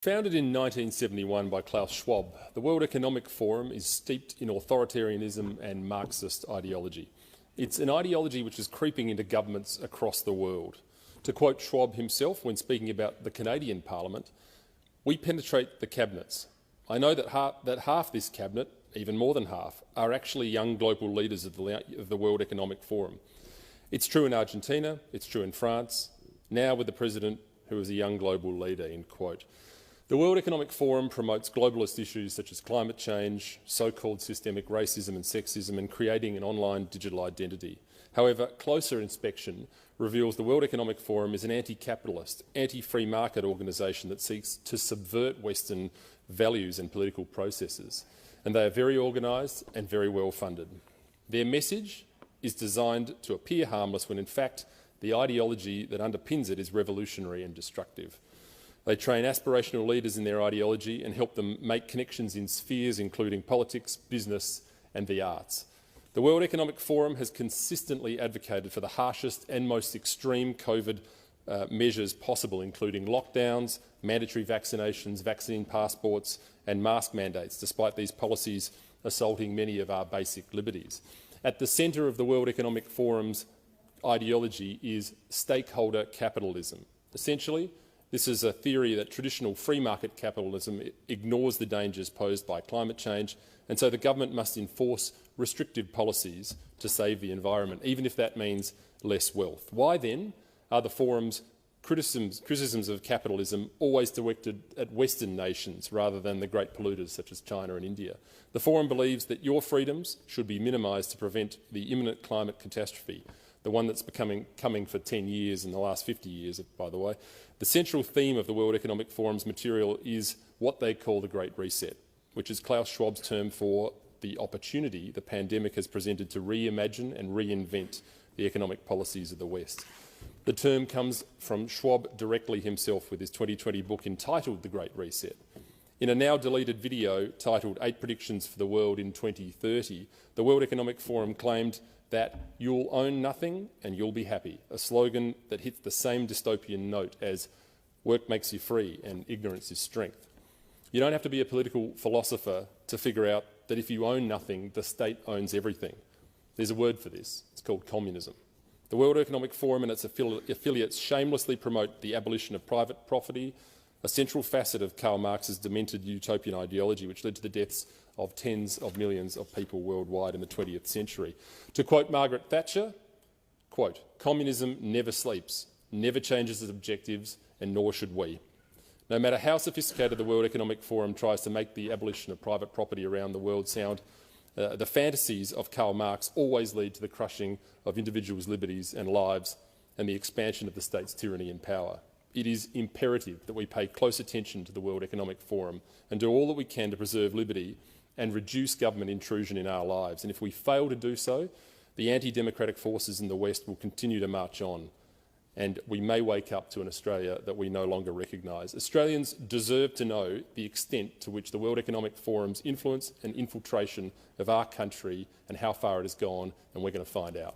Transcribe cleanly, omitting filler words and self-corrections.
Founded in 1971 by Klaus Schwab, the World Economic Forum is steeped in authoritarianism and Marxist ideology. It's an ideology which is creeping into governments across the world. To quote Schwab himself when speaking about the Canadian Parliament, "We penetrate the cabinets. I know that half this cabinet, even more than half, are actually young global leaders of the World Economic Forum. It's true in Argentina, it's true in France, now with the president who is a young global leader," end quote. The World Economic Forum promotes globalist issues such as climate change, so-called systemic racism and sexism, and creating an online digital identity. However, closer inspection reveals the World Economic Forum is an anti-capitalist, anti-free market organisation that seeks to subvert Western values and political processes, and they are very organised and very well funded. Their message is designed to appear harmless when in fact the ideology that underpins it is revolutionary and destructive. They train aspirational leaders in their ideology and help them make connections in spheres including politics, business and the arts. The World Economic Forum has consistently advocated for the harshest and most extreme COVID measures possible, including lockdowns, mandatory vaccinations, vaccine passports and mask mandates, despite these policies assaulting many of our basic liberties. At the centre of the World Economic Forum's ideology is stakeholder capitalism. Essentially, this is a theory that traditional free market capitalism ignores the dangers posed by climate change, and so the government must enforce restrictive policies to save the environment, even if that means less wealth. Why then are the forum's criticisms of capitalism always directed at Western nations rather than the great polluters such as China and India? The forum believes that your freedoms should be minimised to prevent the imminent climate catastrophe, the one that's coming for 10 years in the last 50 years, by the way. The central theme of the World Economic Forum's material is what they call the Great Reset, which is Klaus Schwab's term for the opportunity the pandemic has presented to reimagine and reinvent the economic policies of the West. The term comes from Schwab directly himself with his 2020 book entitled The Great Reset. In a now-deleted video titled 8 Predictions for the World in 2030, the World Economic Forum claimed that "you'll own nothing and you'll be happy," a slogan that hits the same dystopian note as "work makes you free and ignorance is strength." You don't have to be a political philosopher to figure out that if you own nothing, the state owns everything. There's a word for this. It's called communism. The World Economic Forum and its affiliates shamelessly promote the abolition of private property, a central facet of Karl Marx's demented utopian ideology which led to the deaths of tens of millions of people worldwide in the 20th century. To quote Margaret Thatcher, quote, "Communism never sleeps, never changes its objectives, and nor should we." No matter how sophisticated the World Economic Forum tries to make the abolition of private property around the world sound, the fantasies of Karl Marx always lead to the crushing of individuals' liberties and lives and the expansion of the state's tyranny and power. It is imperative that we pay close attention to the World Economic Forum and do all that we can to preserve liberty and reduce government intrusion in our lives. And if we fail to do so, the anti-democratic forces in the West will continue to march on, and we may wake up to an Australia that we no longer recognise. Australians deserve to know the extent to which the World Economic Forum's influence and infiltration of our country and how far it has gone, and we're going to find out.